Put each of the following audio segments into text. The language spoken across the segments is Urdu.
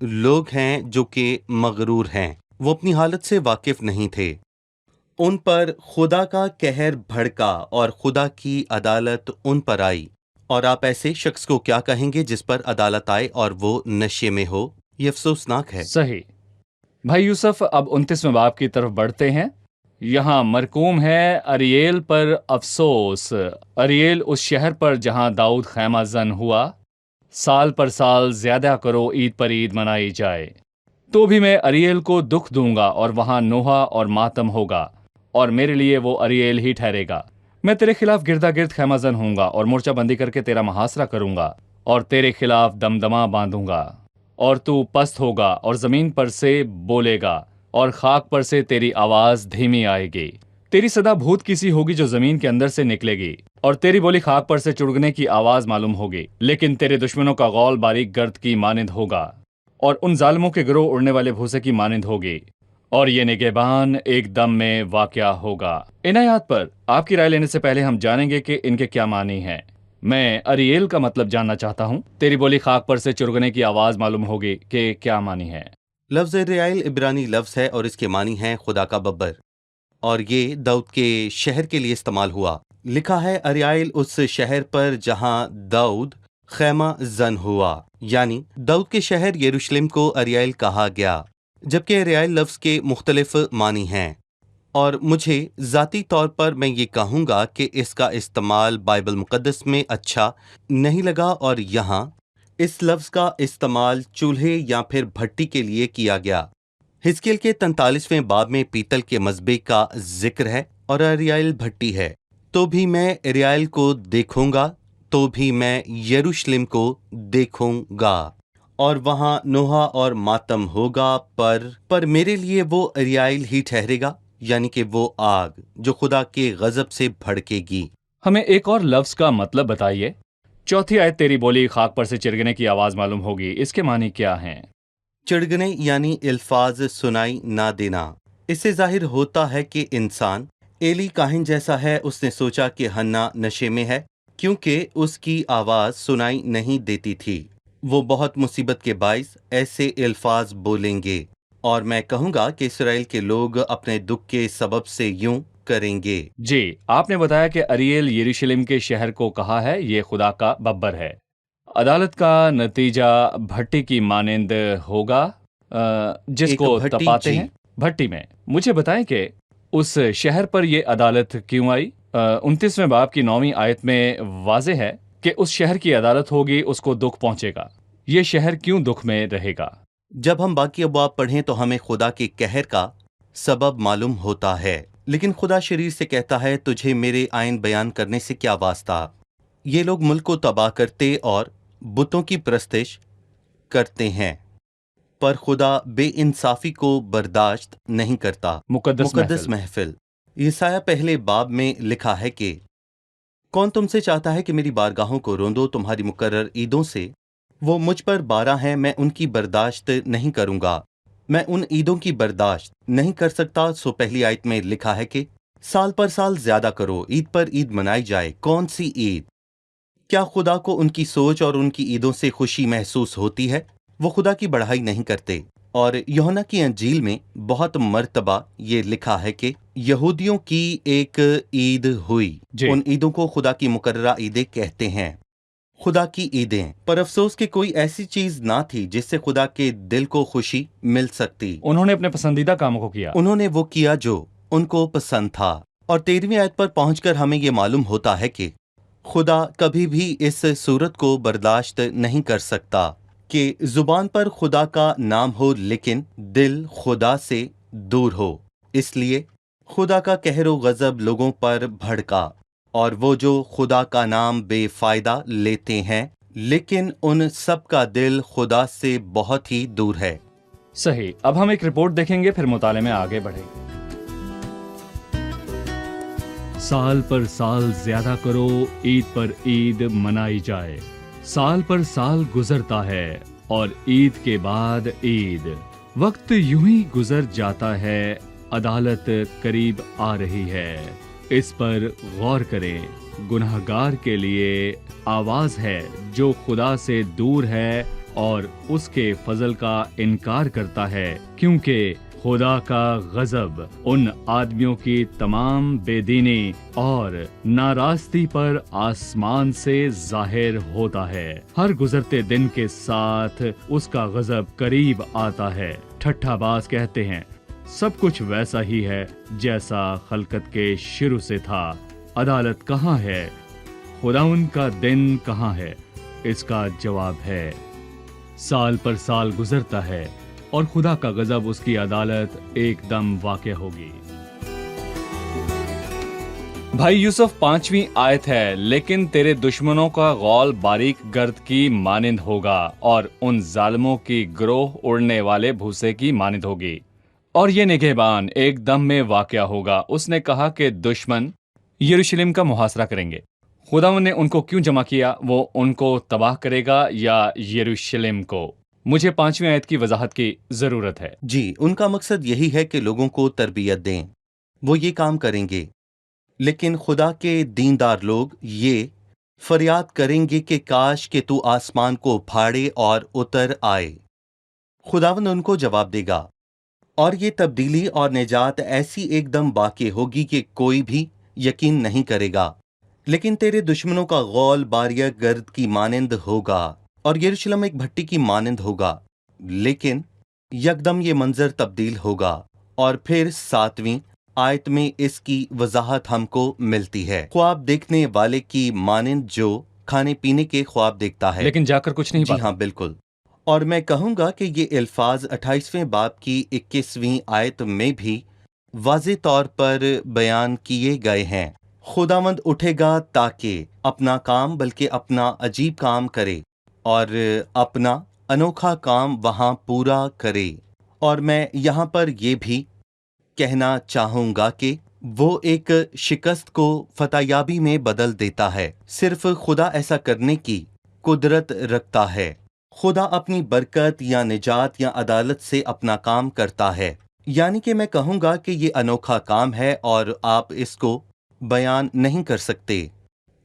لوگ ہیں جو کہ مغرور ہیں، وہ اپنی حالت سے واقف نہیں تھے، ان پر خدا کا قہر بھڑکا اور خدا کی عدالت ان پر آئی۔ اور آپ ایسے شخص کو کیا کہیں گے جس پر عدالت آئے اور وہ نشے میں ہو؟ یہ افسوسناک ہے۔ صحیح۔ بھائی یوسف، اب 29ویں باب کی طرف بڑھتے ہیں۔ یہاں مرقوم ہے اریل پر افسوس، اریل اس شہر پر جہاں داؤد خیمہ زن ہوا، سال پر سال زیادہ کرو، عید پر عید منائی جائے، تو بھی میں اریل کو دکھ دوں گا اور وہاں نوحہ اور ماتم ہوگا، اور میرے لیے وہ اریل ہی ٹھہرے گا۔ میں تیرے خلاف گردا گرد خیمہ زن ہوں گا اور مورچہ بندی کر کے تیرا محاصرہ کروں گا اور تیرے خلاف دمدمہ باندھوں گا، اور تو پست ہوگا اور زمین پر سے بولے گا اور خاک پر سے تیری آواز دھیمی آئے گی۔ تیری صدا بھوت کسی ہوگی جو زمین کے اندر سے نکلے گی، اور تیری بولی خاک پر سے چڑگنے کی آواز معلوم ہوگی، لیکن تیرے دشمنوں کا غول باریک گرد کی مانند ہوگا، اور ان ظالموں کے گروہ اڑنے والے بھوسے کی مانند ہوگی، اور یہ نگہبان ایک دم میں واقعہ ہوگا۔ ان آیات پر آپ کی رائے لینے سے پہلے ہم جانیں گے کہ ان کے کیا معنی ہیں۔ میں اریل کا مطلب جاننا چاہتا ہوں۔ تیری بولی خاک پر سے چرگنے کی آواز معلوم ہوگی کہ کیا معنی ہے۔ لفظ ریائل عبرانی لفظ ہے اور اس کے معنی ہیں خدا کا ببر، اور یہ داؤد کے شہر کے لیے استعمال ہوا۔ لکھا ہے اریائل اس شہر پر جہاں داؤد خیمہ زن ہوا، یعنی داؤد کے شہر یروشلم کو اریائل کہا گیا، جبکہ اریائل لفظ کے مختلف معنی ہیں، اور مجھے ذاتی طور پر میں یہ کہوں گا کہ اس کا استعمال بائبل مقدس میں اچھا نہیں لگا، اور یہاں اس لفظ کا استعمال چولہے یا پھر بھٹی کے لیے کیا گیا۔ حزقیل کے 43ویں باب میں پیتل کے مذبح کا ذکر ہے اور اریائل بھٹی ہے۔ تو بھی میں اریائل کو دیکھوں گا، تو بھی میں یروشلم کو دیکھوں گا، اور وہاں نوحہ اور ماتم ہوگا، پر میرے لیے وہ اریائل ہی ٹھہرے گا، یعنی کہ وہ آگ جو خدا کے غضب سے بھڑکے گی۔ ہمیں ایک اور لفظ کا مطلب بتائیے۔ چوتھی آیت تیری بولی خاک پر سے چرگنے کی آواز معلوم ہوگی، اس کے معنی کیا ہیں؟ چڑگنے یعنی الفاظ سنائی نہ دینا۔ اس سے ظاہر ہوتا ہے کہ انسان ایلی کاہن جیسا ہے۔ اس نے سوچا کہ حنا نشے میں ہے کیونکہ اس کی آواز سنائی نہیں دیتی تھی۔ وہ بہت مصیبت کے باعث ایسے الفاظ بولیں گے، اور میں کہوں گا کہ اسرائیل کے لوگ اپنے دکھ کے سبب سے یوں کریں گے۔ جی، آپ نے بتایا کہ اریل یروشلم کے شہر کو کہا ہے، یہ خدا کا ببر ہے۔ عدالت کا نتیجہ بھٹی کی مانند ہوگا، جس ایک کو بھٹی، تپاتے جی۔ ہیں بھٹی میں۔ مجھے بتائیں کہ اس شہر پر یہ عدالت کیوں آئی؟ 29ویں باب کی 9ویں آیت میں واضح ہے کہ اس شہر کی عدالت ہوگی، اس کو دکھ پہنچے گا۔ یہ شہر کیوں دکھ میں رہے گا؟ جب ہم باقی ابواب پڑھیں تو ہمیں خدا کے قہر کا سبب معلوم ہوتا ہے، لیکن خدا شریر سے کہتا ہے تجھے میرے آئین بیان کرنے سے کیا واسطہ؟ یہ لوگ ملک کو تباہ کرتے اور بتوں کی پرستش کرتے ہیں، پر خدا بے انصافی کو برداشت نہیں کرتا۔ مقدس محفل۔ یسایہ پہلے باب میں لکھا ہے کہ کون تم سے چاہتا ہے کہ میری بارگاہوں کو روندو تمہاری مقرر عیدوں سے؟ وہ مجھ پر بارہ ہیں، میں ان کی برداشت نہیں کروں گا، میں ان عیدوں کی برداشت نہیں کر سکتا۔ سو پہلی آیت میں لکھا ہے کہ سال پر سال زیادہ کرو، عید پر عید منائی جائے۔ کون سی عید؟ کیا خدا کو ان کی سوچ اور ان کی عیدوں سے خوشی محسوس ہوتی ہے؟ وہ خدا کی بڑائی نہیں کرتے۔ اور یوحنا کی انجیل میں بہت مرتبہ یہ لکھا ہے کہ یہودیوں کی ایک عید ہوئی۔ جی۔ ان عیدوں کو خدا کی مقررہ عیدیں کہتے ہیں، خدا کی عیدیں۔ پر افسوس کہ کوئی ایسی چیز نہ تھی جس سے خدا کے دل کو خوشی مل سکتی۔ انہوں نے اپنے پسندیدہ کاموں کو کیا۔ انہوں نے وہ کیا جو ان کو پسند تھا۔ اور 13ویں آیت پر پہنچ کر ہمیں یہ معلوم ہوتا ہے کہ خدا کبھی بھی اس صورت کو برداشت نہیں کر سکتا کہ زبان پر خدا کا نام ہو لیکن دل خدا سے دور ہو۔ اس لیے خدا کا قہر و غضب لوگوں پر بھڑکا، اور وہ جو خدا کا نام بے فائدہ لیتے ہیں، لیکن ان سب کا دل خدا سے بہت ہی دور ہے۔ صحیح۔ اب ہم ایک رپورٹ دیکھیں گے، پھر مطالعے میں آگے بڑھیں گے۔ سال پر سال زیادہ کرو، عید پر عید منائی جائے۔ سال پر سال گزرتا ہے اور عید کے بعد عید۔ وقت یوں ہی گزر جاتا ہے، عدالت قریب آ رہی ہے۔ اس پر غور کریں۔ گنہگار کے لیے آواز ہے جو خدا سے دور ہے اور اس کے فضل کا انکار کرتا ہے، کیونکہ خدا کا غضب ان آدمیوں کی تمام بے دینی اور ناراستی پر آسمان سے ظاہر ہوتا ہے۔ ہر گزرتے دن کے ساتھ اس کا غضب قریب آتا ہے۔ ٹھٹھا باز کہتے ہیں سب کچھ ویسا ہی ہے جیسا خلقت کے شروع سے تھا۔ عدالت کہاں ہے؟ خداوند کا دن کہاں ہے؟ اس کا جواب ہے سال پر سال گزرتا ہے اور خدا کا غضب، اس کی عدالت ایک دم واقع ہوگی۔ بھائی یوسف 5ویں آیت ہے، لیکن تیرے دشمنوں کا غول باریک گرد کی مانند ہوگا اور ان ظالموں کی گروہ اڑنے والے بھوسے کی مانند ہوگی، اور یہ نگہبان ایک دم میں واقع ہوگا۔ اس نے کہا کہ دشمن یروشلم کا محاصرہ کریں گے۔ خدا نے ان کو کیوں جمع کیا؟ وہ ان کو تباہ کرے گا یا یروشلم کو؟ مجھے 5ویں آیت کی وضاحت کی ضرورت ہے۔ جی، ان کا مقصد یہی ہے کہ لوگوں کو تربیت دیں، وہ یہ کام کریں گے، لیکن خدا کے دیندار لوگ یہ فریاد کریں گے کہ کاش کہ تو آسمان کو پھاڑے اور اتر آئے۔ خداوند ان کو جواب دے گا، اور یہ تبدیلی اور نجات ایسی ایک دم واقع ہوگی کہ کوئی بھی یقین نہیں کرے گا۔ لیکن تیرے دشمنوں کا غول باریک گرد کی مانند ہوگا اور یروشلم ایک بھٹی کی مانند ہوگا، لیکن یکدم یہ منظر تبدیل ہوگا۔ اور پھر 7ویں آیت میں اس کی وضاحت ہم کو ملتی ہے، خواب دیکھنے والے کی مانند جو کھانے پینے کے خواب دیکھتا ہے لیکن جا کر کچھ نہیں جی پاتا۔ ہاں بالکل۔ اور میں کہوں گا کہ یہ الفاظ 28ویں باب کی 21ویں آیت میں بھی واضح طور پر بیان کیے گئے ہیں۔ خداوند اٹھے گا تاکہ اپنا کام بلکہ اپنا عجیب کام کرے اور اپنا انوکھا کام وہاں پورا کرے۔ اور میں یہاں پر یہ بھی کہنا چاہوں گا کہ وہ ایک شکست کو فتح یابی میں بدل دیتا ہے۔ صرف خدا ایسا کرنے کی قدرت رکھتا ہے۔ خدا اپنی برکت یا نجات یا عدالت سے اپنا کام کرتا ہے، یعنی کہ میں کہوں گا کہ یہ انوکھا کام ہے اور آپ اس کو بیان نہیں کر سکتے۔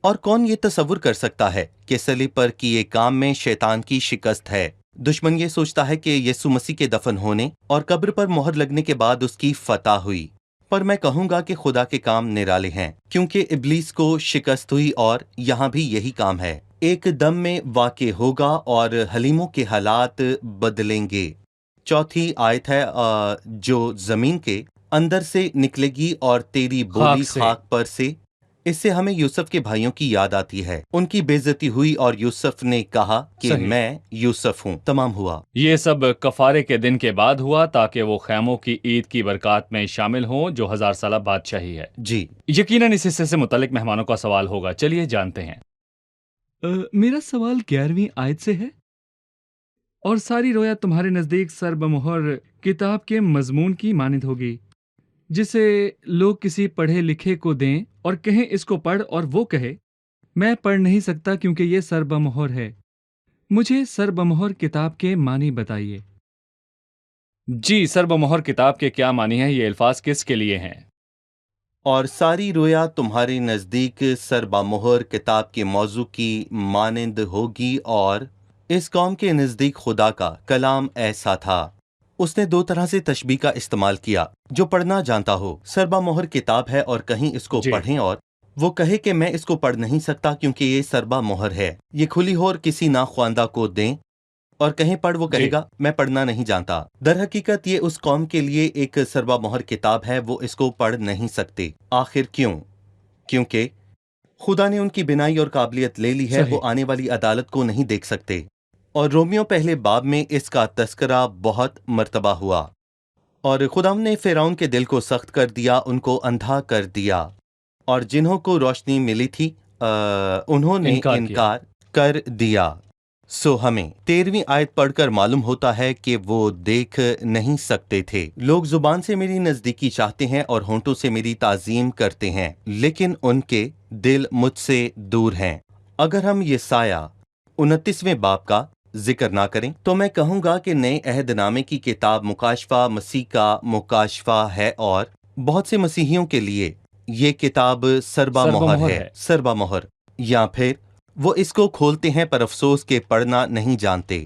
اور کون یہ تصور کر سکتا ہے کہ صلیب پر کیے کام میں شیطان کی شکست ہے؟ دشمن یہ سوچتا ہے کہ یسوع مسیح کے دفن ہونے اور قبر پر مہر لگنے کے بعد اس کی فتح ہوئی، پر میں کہوں گا کہ خدا کے کام نرالے ہیں، کیونکہ ابلیس کو شکست ہوئی اور یہاں بھی یہی کام ہے۔ ایک دم میں واقع ہوگا اور حلیموں کے حالات بدلیں گے۔ 4تھی آیت ہے جو زمین کے اندر سے نکلے گی اور تیری بولی خاک پر سے۔ اس سے ہمیں یوسف کے بھائیوں کی یاد آتی ہے، ان کی بے عزتی ہوئی اور یوسف نے کہا کہ میں یوسف ہوں۔ تمام ہوا۔ یہ سب کفارے کے دن کے بعد ہوا تاکہ وہ خیموں کی عید کی برکات میں شامل ہوں جو 1000 سالہ بادشاہی ہے۔ جی یقیناً اس حصے سے متعلق مہمانوں کا سوال ہوگا، چلیے جانتے ہیں۔ میرا سوال 11ویں آیت سے ہے، اور ساری رویا تمہارے نزدیک سر بمہر کتاب کے مضمون کی مانند ہوگی، جسے لوگ کسی پڑھے لکھے کو دیں اور کہیں اس کو پڑھ، اور وہ کہے میں پڑھ نہیں سکتا کیونکہ یہ سر بمہر ہے۔ مجھے سر بمہر کتاب کے معنی بتائیے۔ جی، سر بمہر کتاب کے کیا معنی ہیں؟ یہ الفاظ کس کے لیے ہیں؟ اور ساری رویا تمہارے نزدیک سربا مہر کتاب کے موضوع کی مانند ہوگی، اور اس قوم کے نزدیک خدا کا کلام ایسا تھا۔ اس نے 2 طرح سے تشبیہ کا استعمال کیا۔ جو پڑھنا جانتا ہو، سربا مہر کتاب ہے اور کہیں اس کو پڑھیں، اور وہ کہے کہ میں اس کو پڑھ نہیں سکتا کیونکہ یہ سربا مہر ہے۔ یہ کھلی ہو اور کسی ناخواندہ کو دیں اور کہیں پڑھ، وہ کہے گا میں پڑھنا نہیں جانتا۔ در حقیقت یہ اس قوم کے لیے ایک سربا مہر کتاب ہے، وہ اس کو پڑھ نہیں سکتے۔ آخر کیوں؟ کیونکہ خدا نے ان کی بینائی اور قابلیت لے لی ہے، وہ آنے والی عدالت کو نہیں دیکھ سکتے۔ اور رومیو پہلے باب میں اس کا تذکرہ بہت مرتبہ ہوا۔ اور خدا نے فرعون کے دل کو سخت کر دیا، ان کو اندھا کر دیا، اور جنہوں کو روشنی ملی تھی انہوں نے انکار کر دیا۔ سو ہمیں 13ویں آیت پڑھ کر معلوم ہوتا ہے کہ وہ دیکھ نہیں سکتے تھے۔ لوگ زبان سے میری نزدیکی چاہتے ہیں اور ہونٹوں سے میری تعظیم کرتے ہیں، لیکن ان کے دل مجھ سے دور ہیں۔ اگر ہم یسایہ 29ویں باب کا ذکر نہ کریں تو میں کہوں گا کہ نئے عہد نامے کی کتاب مکاشفہ مسیح کا مکاشفہ ہے، اور بہت سے مسیحیوں کے لیے یہ کتاب سربا مہر ہے، سربا مہر، یا پھر وہ اس کو کھولتے ہیں پر افسوس کہ پڑھنا نہیں جانتے۔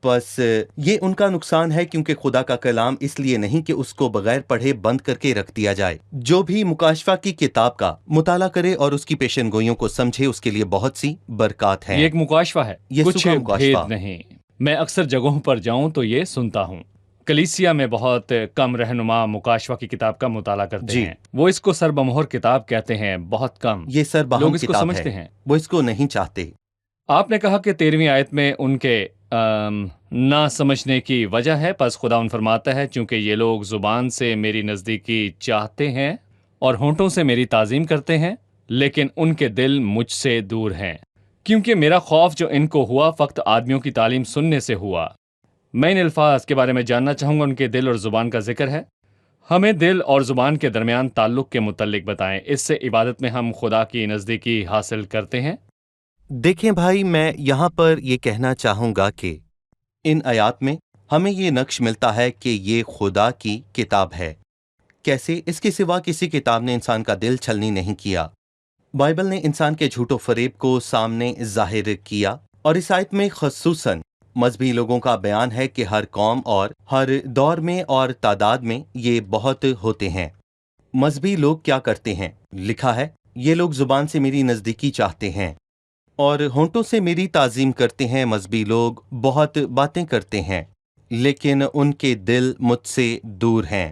بس یہ ان کا نقصان ہے کیونکہ خدا کا کلام اس لیے نہیں کہ اس کو بغیر پڑھے بند کر کے رکھ دیا جائے۔ جو بھی مکاشفہ کی کتاب کا مطالعہ کرے اور اس کی پیشن گوئیوں کو سمجھے اس کے لیے بہت سی برکات ہیں۔ یہ ایک مکاشفہ ہے، یہ کچھ سکھا مکاشفہ بھید نہیں۔ میں اکثر جگہوں پر جاؤں تو یہ سنتا ہوں، کلیسیا میں بہت کم رہنما مکاشفہ کی کتاب کا مطالعہ کرتے ہیں، وہ اس کو سر بمہر کتاب کہتے ہیں، بہت کم یہ سر لوگ بہم اس کو کتاب سمجھتے ہے، ہیں۔ وہ اس کو نہیں چاہتے۔ آپ نے کہا کہ 13ویں آیت میں ان کے نہ سمجھنے کی وجہ ہے، پس خداوند فرماتا ہے چونکہ یہ لوگ زبان سے میری نزدیکی چاہتے ہیں اور ہونٹوں سے میری تعظیم کرتے ہیں، لیکن ان کے دل مجھ سے دور ہیں، کیونکہ میرا خوف جو ان کو ہوا فقط آدمیوں کی تعلیم سننے سے ہوا۔ میں ان الفاظ کے بارے میں جاننا چاہوں گا، ان کے دل اور زبان کا ذکر ہے۔ ہمیں دل اور زبان کے درمیان تعلق کے متعلق بتائیں، اس سے عبادت میں ہم خدا کی نزدیکی حاصل کرتے ہیں۔ دیکھیں بھائی، میں یہاں پر یہ کہنا چاہوں گا کہ ان آیات میں ہمیں یہ نقش ملتا ہے کہ یہ خدا کی کتاب ہے۔ کیسے؟ اس کے سوا کسی کتاب نے انسان کا دل چھلنی نہیں کیا۔ بائبل نے انسان کے جھوٹ و فریب کو سامنے ظاہر کیا، اور اس آیت میں خصوصاً مذہبی لوگوں کا بیان ہے کہ ہر قوم اور ہر دور میں اور تعداد میں یہ بہت ہوتے ہیں۔ مذہبی لوگ کیا کرتے ہیں؟ لکھا ہے یہ لوگ زبان سے میری نزدیکی چاہتے ہیں اور ہونٹوں سے میری تعظیم کرتے ہیں۔ مذہبی لوگ بہت باتیں کرتے ہیں لیکن ان کے دل مجھ سے دور ہیں،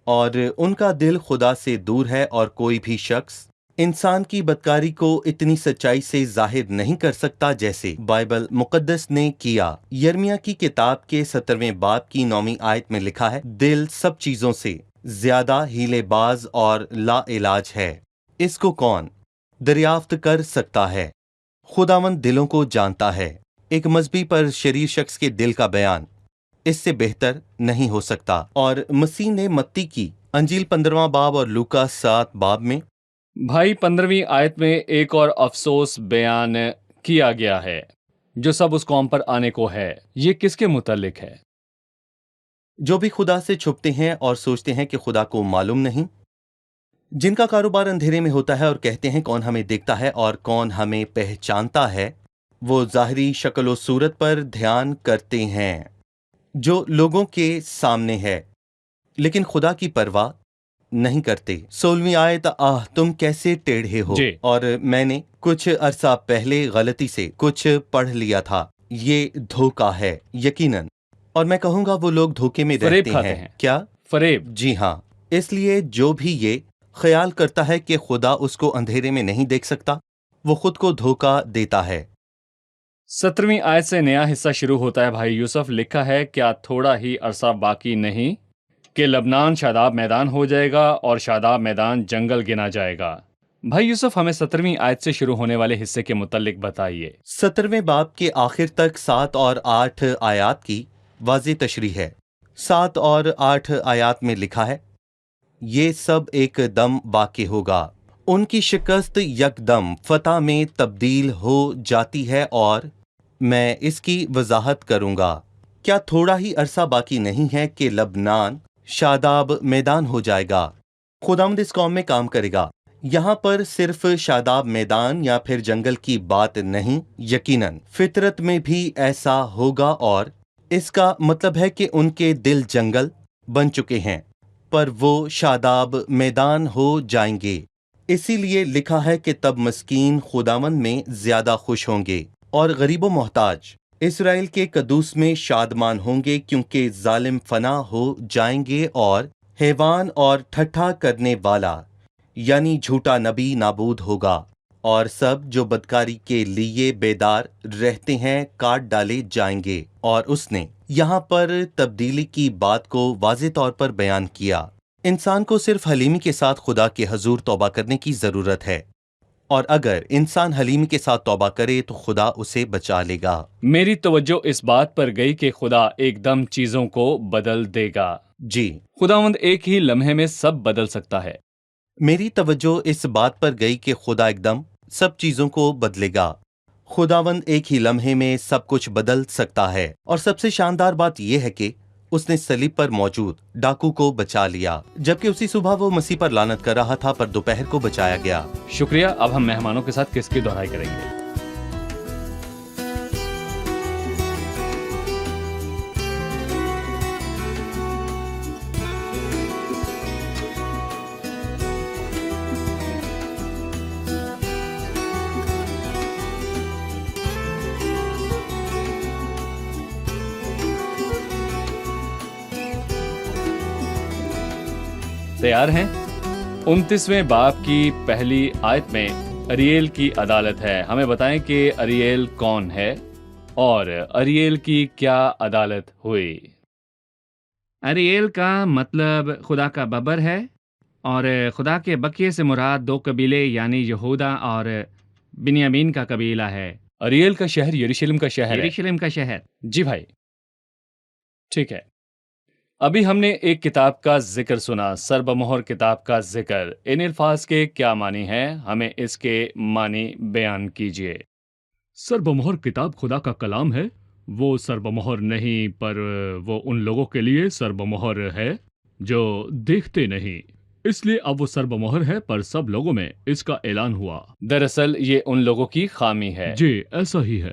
اور ان کا دل خدا سے دور ہے، اور کوئی بھی شخص انسان کی بدکاری کو اتنی سچائی سے ظاہر نہیں کر سکتا جیسے بائبل مقدس نے کیا۔ یرمیہ کی کتاب کے 17ویں باب کی 9ویں آیت میں لکھا ہے، دل سب چیزوں سے زیادہ ہیلے باز اور لا علاج ہے، اس کو کون دریافت کر سکتا ہے؟ خداوند دلوں کو جانتا ہے۔ ایک مذہبی پر شریر شخص کے دل کا بیان اس سے بہتر نہیں ہو سکتا، اور مسیح نے متی کی انجیل 15واں باب اور لوکا 7 باب میں بھائی 15ویں آیت میں ایک اور افسوس بیان کیا گیا ہے جو سب اس قوم پر آنے کو ہے۔ یہ کس کے متعلق ہے؟ جو بھی خدا سے چھپتے ہیں اور سوچتے ہیں کہ خدا کو معلوم نہیں، جن کا کاروبار اندھیرے میں ہوتا ہے اور کہتے ہیں کون ہمیں دیکھتا ہے اور کون ہمیں پہچانتا ہے، وہ ظاہری شکل و صورت پر دھیان کرتے ہیں جو لوگوں کے سامنے ہے، لیکن خدا کی پرواہ نہیں کرتے۔ 16ویں آیت، آہ تم کیسے ٹیڑھے ہو، جی۔ اور میں نے کچھ عرصہ پہلے غلطی سے کچھ پڑھ لیا تھا، یہ دھوکہ ہے یقیناً، اور میں کہوں گا وہ لوگ دھوکے میں فریب رہتے کھاتے ہیں۔ ہیں۔ کیا؟ فریب۔ جی ہاں، اس لیے جو بھی یہ خیال کرتا ہے کہ خدا اس کو اندھیرے میں نہیں دیکھ سکتا، وہ خود کو دھوکہ دیتا ہے۔ 17ویں آیت سے نیا حصہ شروع ہوتا ہے بھائی یوسف۔ لکھا ہے کیا تھوڑا ہی عرصہ باقی نہیں کہ لبنان شاداب میدان ہو جائے گا اور شاداب میدان جنگل گنا جائے گا۔ بھائی یوسف ہمیں 17ویں آیت سے شروع ہونے والے حصے کے متعلق بتائیے۔ 17ویں باب کے آخر تک 7 اور 8 آیات کی واضح تشریح ہے۔ 7 اور 8 آیات میں لکھا ہے، یہ سب ایک دم واقع ہوگا، ان کی شکست یک دم فتح میں تبدیل ہو جاتی ہے، اور میں اس کی وضاحت کروں گا۔ کیا تھوڑا ہی عرصہ باقی نہیں ہے کہ لبنان شاداب میدان ہو جائے گا؟ خداوند اس قوم میں کام کرے گا۔ یہاں پر صرف شاداب میدان یا پھر جنگل کی بات نہیں، یقیناً فطرت میں بھی ایسا ہوگا، اور اس کا مطلب ہے کہ ان کے دل جنگل بن چکے ہیں، پر وہ شاداب میدان ہو جائیں گے۔ اسی لیے لکھا ہے کہ تب مسکین خداوند میں زیادہ خوش ہوں گے، اور غریب و محتاج اسرائیل کے قدوس میں شادمان ہوں گے، کیونکہ ظالم فنا ہو جائیں گے، اور حیوان اور ٹھٹھا کرنے والا یعنی جھوٹا نبی نابود ہوگا، اور سب جو بدکاری کے لیے بیدار رہتے ہیں کاٹ ڈالے جائیں گے۔ اور اس نے یہاں پر تبدیلی کی بات کو واضح طور پر بیان کیا۔ انسان کو صرف حلیمی کے ساتھ خدا کے حضور توبہ کرنے کی ضرورت ہے، اور اگر انسان حلیمی کے ساتھ توبہ کرے تو خدا اسے بچا لے گا۔ میری توجہ اس بات پر گئی کہ خدا ایک دم چیزوں کو بدل دے گا۔ جی، خداوند ایک ہی لمحے میں سب بدل سکتا ہے۔ میری توجہ اس بات پر گئی کہ خدا ایک دم سب چیزوں کو بدلے گا۔ خداوند ایک ہی لمحے میں سب کچھ بدل سکتا ہے، اور سب سے شاندار بات یہ ہے کہ اس نے صلیب پر موجود ڈاکو کو بچا لیا، جبکہ اسی صبح وہ مسیح پر لعنت کر رہا تھا، پر دوپہر کو بچایا گیا۔ شکریہ۔ اب ہم مہمانوں کے ساتھ کس کی دہرائی کریں گے؟ تیار ہیں؟ 29ویں باب کی پہلی آیت میں اریل کی عدالت ہے. ہمیں بتائیں کہ اریل کون ہے اور اریل کی کیا عدالت ہوئی. اریل کا مطلب خدا کا ببر ہے اور خدا کے بقیے سے مراد 2 قبیلے یعنی یہودا اور بنیامین کا قبیلہ ہے. اریل کا شہر یروشلم کا شہر ہے. یروشلم کا شہر. جی بھائی ٹھیک ہے. ابھی ہم نے ایک کتاب کا ذکر سنا، سر بمہر کتاب کا ذکر. ان الفاظ کے کیا معنی ہیں؟ ہمیں اس کے معنی بیان کیجیے. سر بمہر کتاب خدا کا کلام ہے. وہ سر بمہر نہیں، پر وہ ان لوگوں کے لیے سر بمہر ہے جو دیکھتے نہیں، اس لیے اب وہ سر بمہر ہے، پر سب لوگوں میں اس کا اعلان ہوا. دراصل یہ ان لوگوں کی خامی ہے. جی ایسا ہی ہے.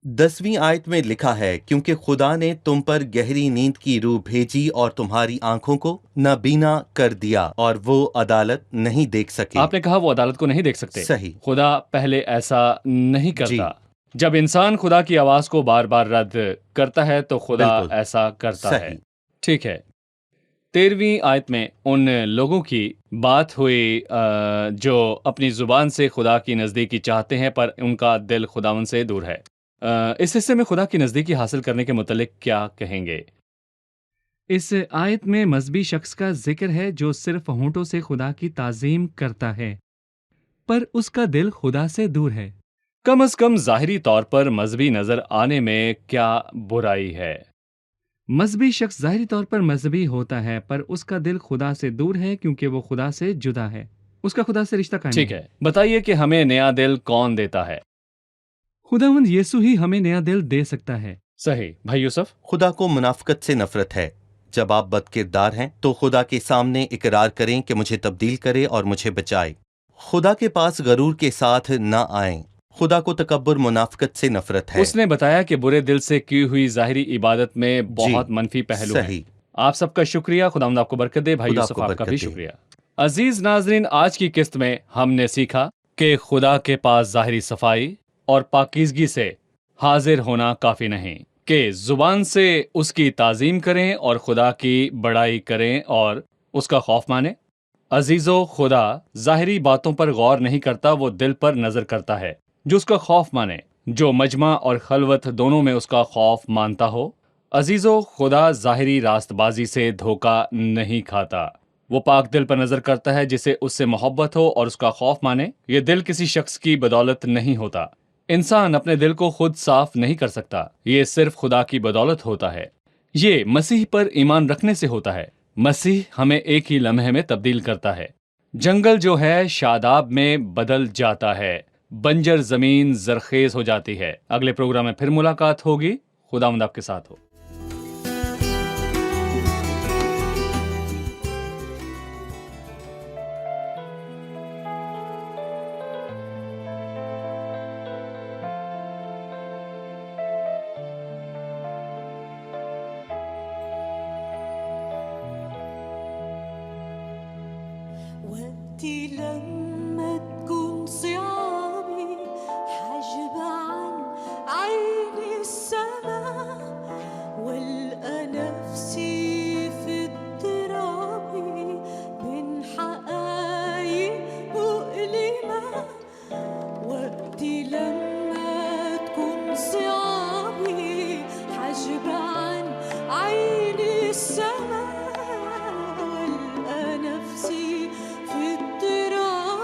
10ویں آیت میں لکھا ہے، کیونکہ خدا نے تم پر گہری نیند کی روح بھیجی اور تمہاری آنکھوں کو نابینا کر دیا اور وہ عدالت نہیں دیکھ سکے. آپ نے کہا وہ عدالت کو نہیں دیکھ سکتے. صحیح. خدا پہلے ایسا نہیں کرتا. جب انسان خدا کی آواز کو بار بار رد کرتا ہے تو خدا ایسا کرتا ہے. ٹھیک ہے. 13ویں آیت میں ان لوگوں کی بات ہوئی جو اپنی زبان سے خدا کی نزدیکی چاہتے ہیں پر ان کا دل خداوند سے دور ہے. اس حصے میں خدا کی نزدیکی حاصل کرنے کے متعلق کیا کہیں گے؟ اس آیت میں مذہبی شخص کا ذکر ہے جو صرف ہونٹوں سے خدا کی تعظیم کرتا ہے پر اس کا دل خدا سے دور ہے. کم از کم ظاہری طور پر مذہبی نظر آنے میں کیا برائی ہے؟ مذہبی شخص ظاہری طور پر مذہبی ہوتا ہے پر اس کا دل خدا سے دور ہے کیونکہ وہ خدا سے جدا ہے. اس کا خدا سے رشتہ قائم ہے. ٹھیک ہے. بتائیے کہ ہمیں نیا دل کون دیتا ہے؟ خداوند یسوع ہی ہمیں نیا دل دے سکتا ہے. صحیح. بھائی یوسف؟ خدا کو منافقت سے نفرت ہے. جب آپ بد کردار ہیں تو خدا کے سامنے اقرار کریں کہ مجھے تبدیل کرے اور مجھے بچائے. خدا کے پاس غرور کے ساتھ نہ آئیں. خدا کو تکبر منافقت سے نفرت ہے. اس نے بتایا کہ برے دل سے کی ہوئی ظاہری عبادت میں بہت منفی پہلو ہیں. آپ سب کا شکریہ. خداوند آپ کو برکت دے. بھائی یوسف آپ کا بھی شکریہ. عزیز ناظرین، آج کی قسط میں ہم نے سیکھا کہ خدا کے پاس ظاہری صفائی اور پاکیزگی سے حاضر ہونا کافی نہیں، کہ زبان سے اس کی تعظیم کریں اور خدا کی بڑائی کریں اور اس کا خوف مانیں. عزیزو، خدا ظاہری باتوں پر غور نہیں کرتا، وہ دل پر نظر کرتا ہے. جو اس کا خوف مانے، جو مجمع اور خلوت دونوں میں اس کا خوف مانتا ہو. عزیزو، خدا ظاہری راست بازی سے دھوکہ نہیں کھاتا. وہ پاک دل پر نظر کرتا ہے جسے اس سے محبت ہو اور اس کا خوف مانے. یہ دل کسی شخص کی بدولت نہیں ہوتا. انسان اپنے دل کو خود صاف نہیں کر سکتا، یہ صرف خدا کی بدولت ہوتا ہے. یہ مسیح پر ایمان رکھنے سے ہوتا ہے. مسیح ہمیں ایک ہی لمحے میں تبدیل کرتا ہے. جنگل جو ہے شاداب میں بدل جاتا ہے، بنجر زمین زرخیز ہو جاتی ہے. اگلے پروگرام میں پھر ملاقات ہوگی. خداوند آپ کے ساتھ ہو. وقتي لما تكون صعابي حاجب عن عيني السماء والقى نفسي في اضطراب بين حقايق مؤلمة. وقتي لما تكون صعابي حاجب عن عيني السماء والقى نفسي في اضطراب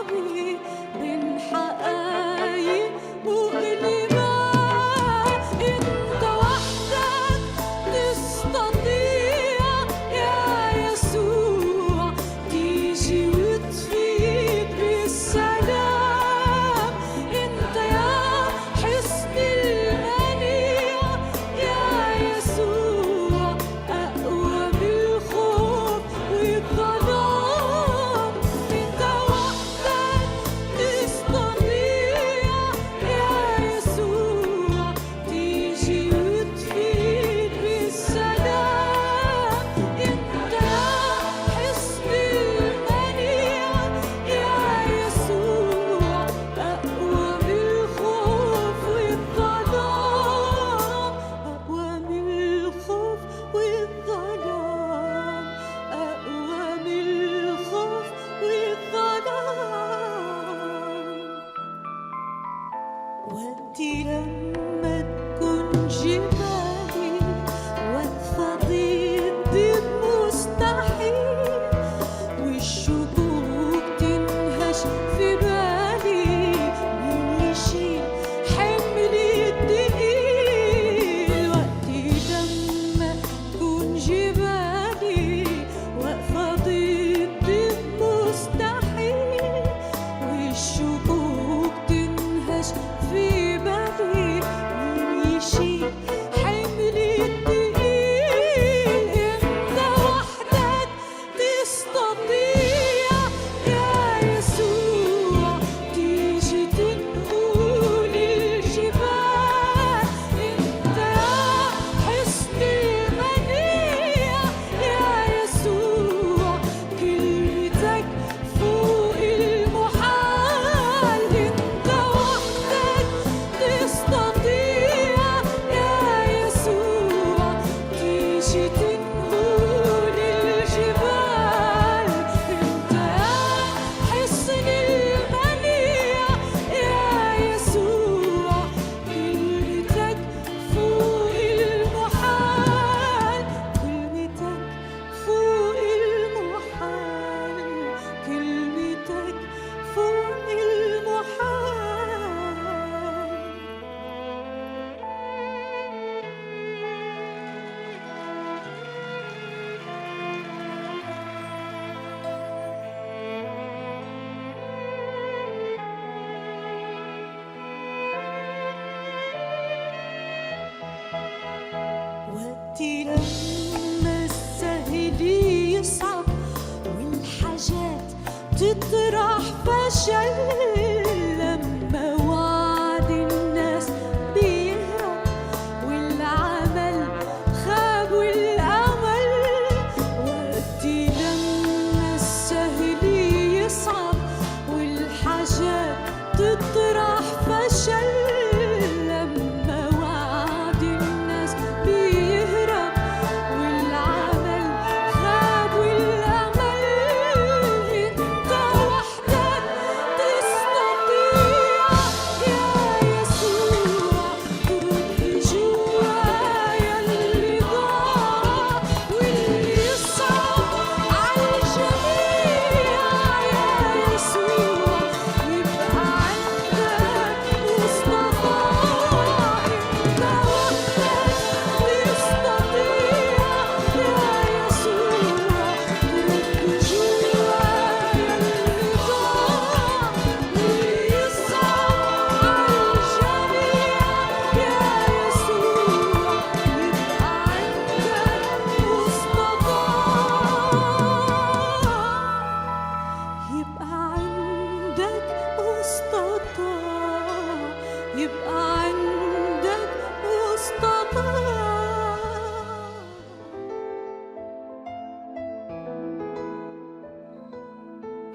لما السهل يصعب والحاجات تطرح فشل لما وعد الناس بيهرب والعمل خاب والأمل وقتي لما السهل يصعب والحاجات تطرح فشل لما وعد الناس بيهرب والعمل خاب والأمل انت وحدك تستطيع يا يسوع ترد جوايا اللي ضاع واللي يصعب عالجميع يا يسوع يبقى عندك مصطفى انت وحدك تستطيع يا يسوع ترد جوايا اللي ضاع واللي يصعب عالجميع يا يسوع يبقى عندك مصطفى يبقى عندك مصطفى يبقى عندك مصطفى